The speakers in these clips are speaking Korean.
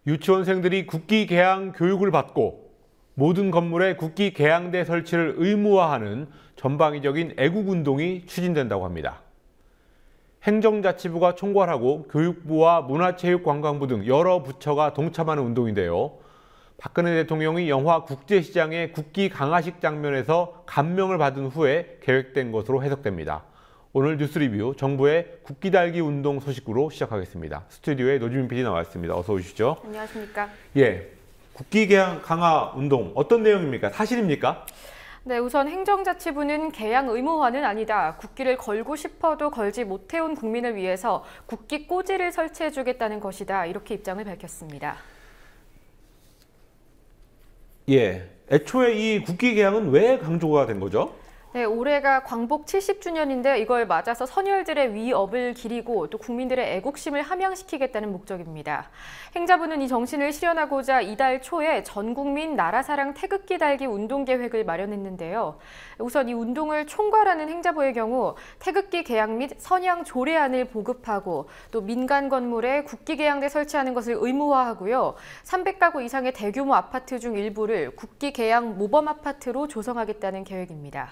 유치원생들이 국기 개양 교육을 받고 모든 건물에 국기 개양대 설치를 의무화하는 전방위적인 애국운동이 추진된다고 합니다. 행정자치부가 총괄하고 교육부와 문화체육관광부 등 여러 부처가 동참하는 운동인데요. 박근혜 대통령이 영화 국제시장의 국기 강화식 장면에서 감명을 받은 후에 계획된 것으로 해석됩니다. 오늘 뉴스 리뷰 정부의 국기 달기 운동 소식으로 시작하겠습니다. 스튜디오에 노지민 PD 나와 있습니다. 어서 오시죠. 안녕하십니까. 예, 국기 개양 강화 운동 어떤 내용입니까? 사실입니까? 네, 우선 행정자치부는 개양 의무화는 아니다. 국기를 걸고 싶어도 걸지 못해온 국민을 위해서 국기 꼬지를 설치해주겠다는 것이다. 이렇게 입장을 밝혔습니다. 예, 애초에 이 국기 개양은 왜 강조가 된 거죠? 네, 올해가 광복 70주년인데 이걸 맞아서 선열들의 위업을 기리고 또 국민들의 애국심을 함양시키겠다는 목적입니다. 행자부는 이 정신을 실현하고자 이달 초에 전국민 나라사랑 태극기 달기 운동 계획을 마련했는데요. 우선 이 운동을 총괄하는 행자부의 경우 태극기 개양 및 선양 조례안을 보급하고 또 민간 건물에 국기 개양대 설치하는 것을 의무화하고요. 300가구 이상의 대규모 아파트 중 일부를 국기 개양 모범 아파트로 조성하겠다는 계획입니다.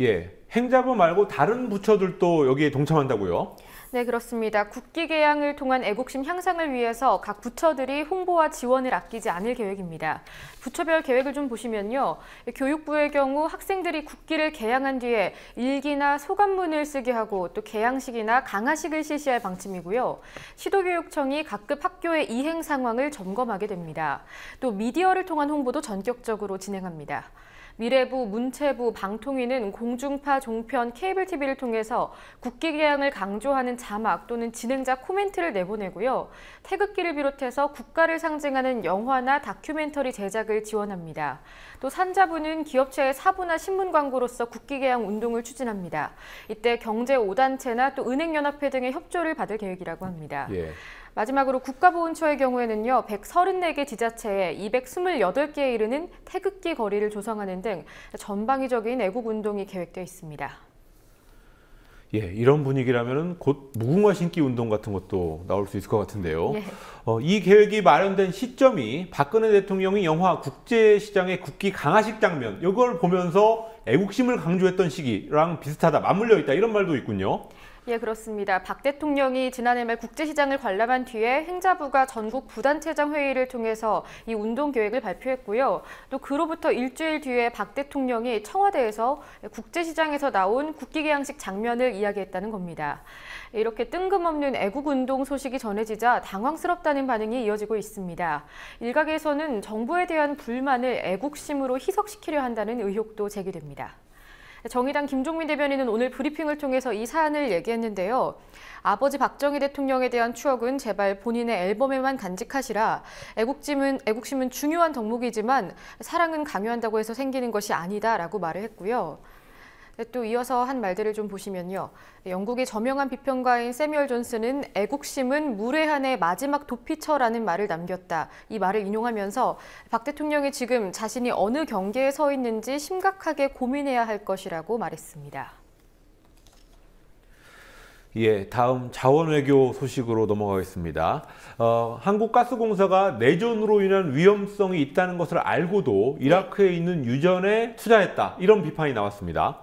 예, 행자부 말고 다른 부처들도 여기에 동참한다고요? 네, 그렇습니다. 국기 개양을 통한 애국심 향상을 위해서 각 부처들이 홍보와 지원을 아끼지 않을 계획입니다. 부처별 계획을 좀 보시면요. 교육부의 경우 학생들이 국기를 개양한 뒤에 일기나 소감문을 쓰게 하고 또 개양식이나 강화식을 실시할 방침이고요. 시도교육청이 각급 학교의 이행 상황을 점검하게 됩니다. 또 미디어를 통한 홍보도 전격적으로 진행합니다. 미래부, 문체부, 방통위는 공중파, 종편, 케이블 TV를 통해서 국기 개양을 강조하는 자막 또는 진행자 코멘트를 내보내고요. 태극기를 비롯해서 국가를 상징하는 영화나 다큐멘터리 제작을 지원합니다. 또 산자부는 기업체의 사부나 신문 광고로서 국기 개양 운동을 추진합니다. 이때 경제 5단체나 또 은행연합회 등의 협조를 받을 계획이라고 합니다. 예. 마지막으로 국가보훈처의 경우에는요, 134개 지자체에 228개에 이르는 태극기 거리를 조성하는 등 전방위적인 애국운동이 계획되어 있습니다. 예, 이런 분위기라면 곧 무궁화 신기 운동 같은 것도 나올 수 있을 것 같은데요. 예. 이 계획이 마련된 시점이 박근혜 대통령이 영화 국제시장의 국기 강화식 장면, 이걸 보면서 애국심을 강조했던 시기랑 비슷하다, 맞물려 있다, 이런 말도 있군요. 예, 그렇습니다. 박 대통령이 지난해 말 국제시장을 관람한 뒤에 행자부가 전국 부단체장 회의를 통해서 이 운동 계획을 발표했고요. 또 그로부터 일주일 뒤에 박 대통령이 청와대에서 국제시장에서 나온 국기 개양식 장면을 이야기했다는 겁니다. 이렇게 뜬금없는 애국운동 소식이 전해지자 당황스럽다는 반응이 이어지고 있습니다. 일각에서는 정부에 대한 불만을 애국심으로 희석시키려 한다는 의혹도 제기됩니다. 정의당 김종민 대변인은 오늘 브리핑을 통해서 이 사안을 얘기했는데요. 아버지 박정희 대통령에 대한 추억은 제발 본인의 앨범에만 간직하시라. 애국심은 중요한 덕목이지만 사랑은 강요한다고 해서 생기는 것이 아니다라고 말을 했고요. 또 이어서 한 말들을 좀 보시면요. 영국의 저명한 비평가인 세뮤얼 존슨은 애국심은 무례한의 마지막 도피처라는 말을 남겼다. 이 말을 인용하면서 박 대통령이 지금 자신이 어느 경계에 서 있는지 심각하게 고민해야 할 것이라고 말했습니다. 예, 다음 자원외교 소식으로 넘어가겠습니다. 한국가스공사가 내전으로 인한 위험성이 있다는 것을 알고도 이라크에 있는 유전에 투자했다. 이런 비판이 나왔습니다.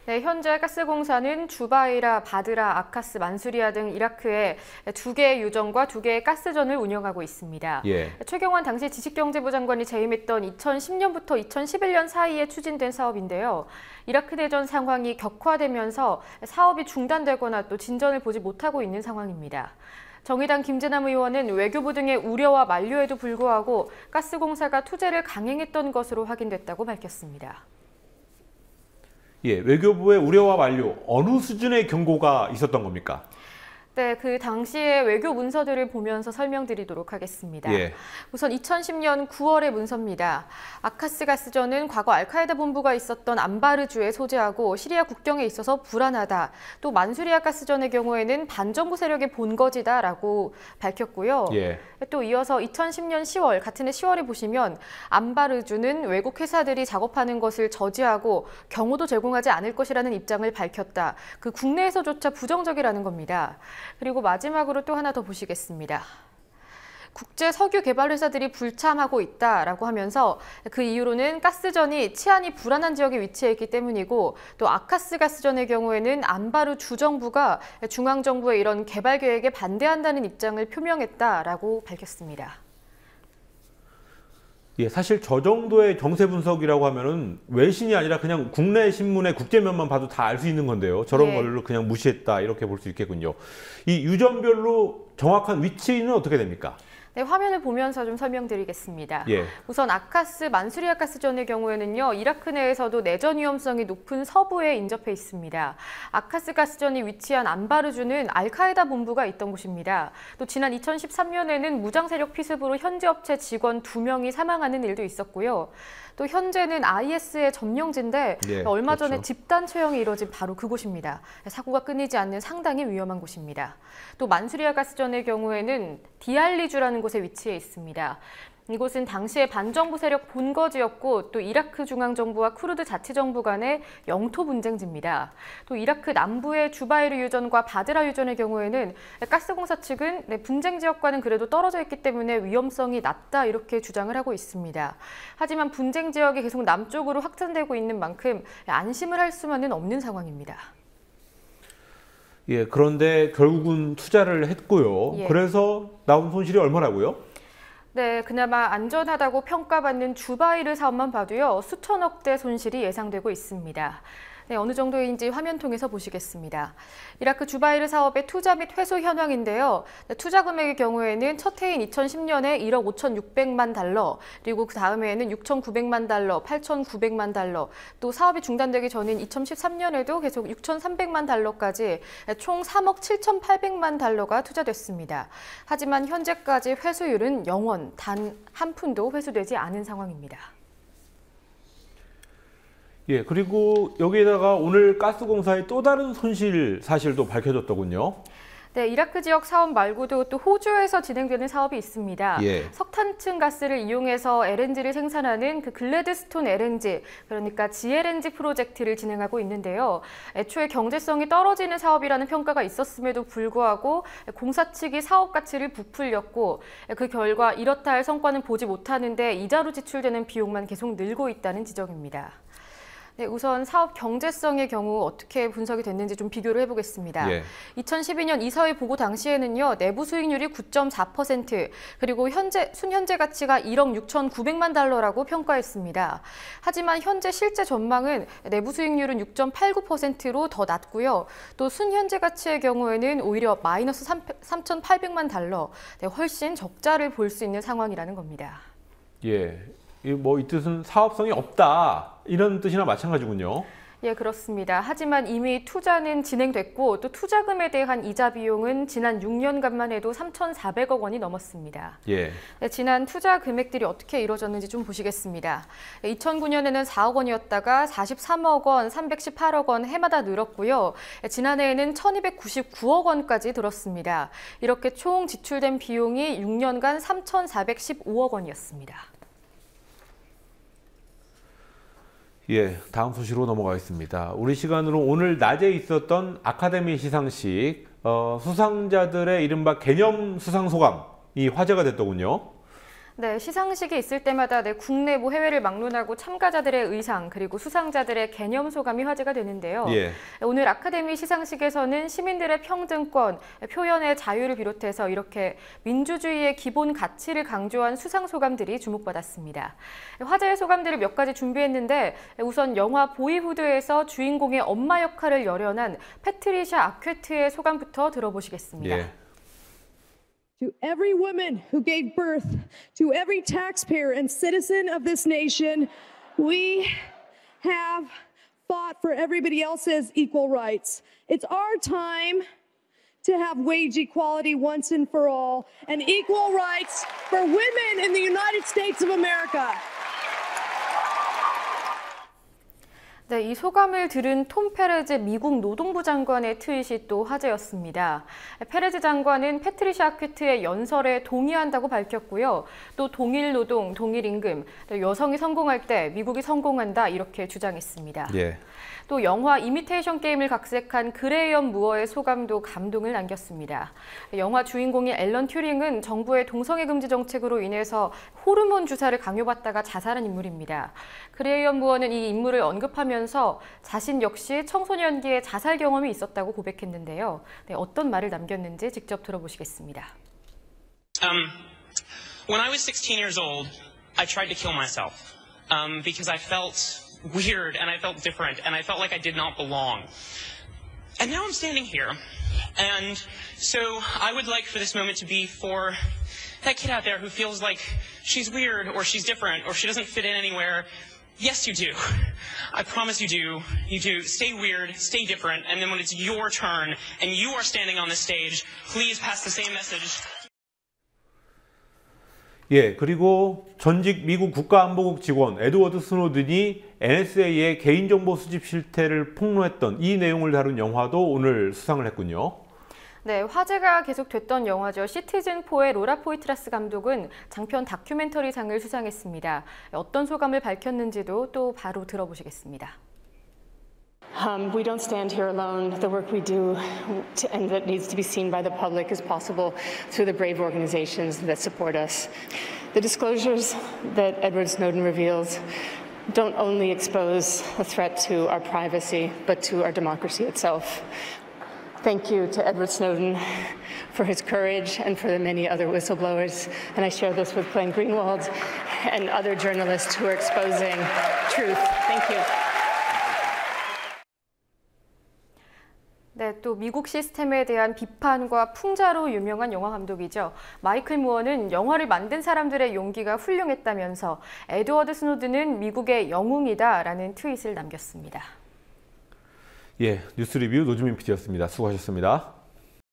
네, 현재 가스공사는 주바이라, 바드라, 아카스, 만수리아 등 이라크에 2개의 유전과 2개의 가스전을 운영하고 있습니다. 예. 최경환 당시 지식경제부 장관이 재임했던 2010년부터 2011년 사이에 추진된 사업인데요. 이라크 내전 상황이 격화되면서 사업이 중단되거나 또 진전을 보지 못하고 있는 상황입니다. 정의당 김재남 의원은 외교부 등의 우려와 만류에도 불구하고 가스공사가 투자를 강행했던 것으로 확인됐다고 밝혔습니다. 예, 외교부의 우려와 만류, 어느 수준의 경고가 있었던 겁니까? 네, 그 당시의 외교 문서들을 보면서 설명드리도록 하겠습니다. 예. 우선 2010년 9월의 문서입니다. 아카스 가스전은 과거 알카에다 본부가 있었던 안바르주에 소재하고 시리아 국경에 있어서 불안하다. 또 만수리아 가스전의 경우에는 반정부 세력의 본거지다라고 밝혔고요. 예. 또 이어서 2010년 10월, 같은 해 10월에 보시면 안바르주는 외국 회사들이 작업하는 것을 저지하고 경호도 제공하지 않을 것이라는 입장을 밝혔다. 그 국내에서조차 부정적이라는 겁니다. 그리고 마지막으로 또 하나 더 보시겠습니다. 국제 석유 개발 회사들이 불참하고 있다라고 하면서 그 이유로는 가스전이 치안이 불안한 지역에 위치해 있기 때문이고 또 아카스 가스전의 경우에는 안바르 주정부가 중앙정부의 이런 개발 계획에 반대한다는 입장을 표명했다라고 밝혔습니다. 예, 사실 저 정도의 정세 분석이라고 하면은 외신이 아니라 그냥 국내 신문의 국제면만 봐도 다 알 수 있는 건데요. 저런 네. 걸로 그냥 무시했다 이렇게 볼 수 있겠군요. 이 유전별로 정확한 위치는 어떻게 됩니까? 네, 화면을 보면서 좀 설명드리겠습니다. 예. 우선 아카스 만수리아 가스전의 경우에는요, 이라크 내에서도 내전 위험성이 높은 서부에 인접해 있습니다. 아카스 가스전이 위치한 안바르주는 알카에다 본부가 있던 곳입니다. 또 지난 2013년에는 무장 세력 피습으로 현지 업체 직원 2명이 사망하는 일도 있었고요. 또 현재는 IS의 점령지인데 예, 얼마 전에 그렇죠. 집단 처형이 이뤄진 바로 그곳입니다. 사고가 끊이지 않는 상당히 위험한 곳입니다. 또 만수리아 가스전의 경우에는 디알리주라는 곳에 위치해 있습니다. 이곳은 당시의 반정부 세력 본거지였고 또 이라크 중앙정부와 쿠르드 자치정부 간의 영토 분쟁지입니다. 또 이라크 남부의 주바이르 유전과 바드라 유전의 경우에는 가스공사 측은 분쟁 지역과는 그래도 떨어져 있기 때문에 위험성이 낮다 이렇게 주장을 하고 있습니다. 하지만 분쟁 지역이 계속 남쪽으로 확산되고 있는 만큼 안심을 할 수만은 없는 상황입니다. 예, 그런데 결국은 투자를 했고요. 예. 그래서 나온 손실이 얼마라고요? 네, 그나마 안전하다고 평가받는 주바이르 사업만 봐도요, 수천억대 손실이 예상되고 있습니다. 네, 어느 정도인지 화면 통해서 보시겠습니다. 이라크 주바이르 사업의 투자 및 회수 현황인데요. 네, 투자 금액의 경우에는 첫 해인 2010년에 1억 5,600만 달러, 그리고 그 다음해에는 6,900만 달러, 8,900만 달러, 또 사업이 중단되기 전인 2013년에도 계속 6,300만 달러까지 총 3억 7,800만 달러가 투자됐습니다. 하지만 현재까지 회수율은 0원, 단 한 푼도 회수되지 않은 상황입니다. 예, 그리고 여기에다가 오늘 가스공사의 또 다른 손실 사실도 밝혀졌더군요. 네, 이라크 지역 사업 말고도 또 호주에서 진행되는 사업이 있습니다. 예. 석탄층 가스를 이용해서 LNG를 생산하는 그 글래드스톤 LNG, 그러니까 GLNG 프로젝트를 진행하고 있는데요. 애초에 경제성이 떨어지는 사업이라는 평가가 있었음에도 불구하고 공사 측이 사업 가치를 부풀렸고 그 결과 이렇다 할 성과는 보지 못하는데 이자로 지출되는 비용만 계속 늘고 있다는 지적입니다. 네, 우선 사업 경제성의 경우 어떻게 분석이 됐는지 좀 비교를 해보겠습니다. 예. 2012년 이사회 보고 당시에는요, 내부 수익률이 9.4%, 그리고 순현재 가치가 1억 6,900만 달러라고 평가했습니다. 하지만 현재 실제 전망은 내부 수익률은 6.89%로 더 낮고요. 또 순현재 가치의 경우에는 오히려 마이너스 3,800만 달러, 네, 훨씬 적자를 볼 수 있는 상황이라는 겁니다. 예. 이 뜻은 사업성이 없다 이런 뜻이나 마찬가지군요. 예, 그렇습니다. 하지만 이미 투자는 진행됐고 또 투자금에 대한 이자 비용은 지난 6년간만 해도 3,400억 원이 넘었습니다. 예. 네, 지난 투자 금액들이 어떻게 이루어졌는지 좀 보시겠습니다. 2009년에는 4억 원이었다가 43억 원, 318억 원 해마다 늘었고요. 지난해에는 1,299억 원까지 들었습니다. 이렇게 총 지출된 비용이 6년간 3,415억 원이었습니다. 예, 다음 소식으로 넘어가겠습니다. 우리 시간으로 오늘 낮에 있었던 아카데미 시상식 수상자들의 이른바 개념 수상 소감이 화제가 됐더군요. 네, 시상식이 있을 때마다 국내 해외를 막론하고 참가자들의 의상 그리고 수상자들의 개념 소감이 화제가 되는데요. 예. 오늘 아카데미 시상식에서는 시민들의 평등권, 표현의 자유를 비롯해서 이렇게 민주주의의 기본 가치를 강조한 수상 소감들이 주목받았습니다. 화제의 소감들을 몇 가지 준비했는데 우선 영화 보이후드에서 주인공의 엄마 역할을 열연한 패트리샤 아퀴트의 소감부터 들어보시겠습니다. 예. To every woman who gave birth, to every taxpayer and citizen of this nation, we have fought for everybody else's equal rights. It's our time to have wage equality once and for all, and equal rights for women in the United States of America. 네, 이 소감을 들은 톰 페레즈 미국 노동부 장관의 트윗이 또 화제였습니다. 페레즈 장관은 패트리샤 아퀴트의 연설에 동의한다고 밝혔고요. 또 동일 노동, 동일 임금, 여성이 성공할 때 미국이 성공한다 이렇게 주장했습니다. 예. 또 영화 이미테이션 게임을 각색한 그레이엄 무어의 소감도 감동을 남겼습니다. 영화 주인공인 앨런 튜링은 정부의 동성애 금지 정책으로 인해서 호르몬 주사를 강요받다가 자살한 인물입니다. 그레이엄 무어는 이 인물을 언급하면서 자신 역시 청소년기에 자살 경험이 있었다고 고백했는데요. 네, 어떤 말을 남겼는지 직접 들어보시겠습니다. When I was 16 years old, I tried to kill myself because I felt weird and I felt different and I felt like I did not belong. And now I'm standing here. And so I would like for this moment to be for that kid out there who feels like she's weird or she's different or she doesn't fit in anywhere. Yes, you do. I promise you do. You do. Stay weird, stay different, and then when it's your turn and you are standing on the stage, please pass the same message. 예, 그리고 전직 미국 국가안보국 직원 에드워드 스노든이 NSA의 개인정보 수집 실태를 폭로했던 이 내용을 다룬 영화도 오늘 수상을 했군요. 네, 화제가 계속됐던 영화죠. 시티즌4의 로라 포이트라스 감독은 장편 다큐멘터리상을 수상했습니다. 어떤 소감을 밝혔는지도 또 바로 들어보시겠습니다. We don't stand here alone. The work we do and that needs to be seen by the public is possible through the brave organizations that support us. The disclosures that Edward Snowden reveals don't only expose a threat to our privacy, but to our democracy itself. Thank you to Edward Snowden for his courage and for the many other whistleblowers. And I share this with Glenn Greenwald and other journalists who are exposing truth. Thank you. 네, 또 미국 시스템에 대한 비판과 풍자로 유명한 영화 감독이죠. 마이클 무어는 영화를 만든 사람들의 용기가 훌륭했다면서 에드워드 스노든은 미국의 영웅이다라는 트윗을 남겼습니다. 예, 뉴스 리뷰 노주민 PD였습니다. 수고하셨습니다.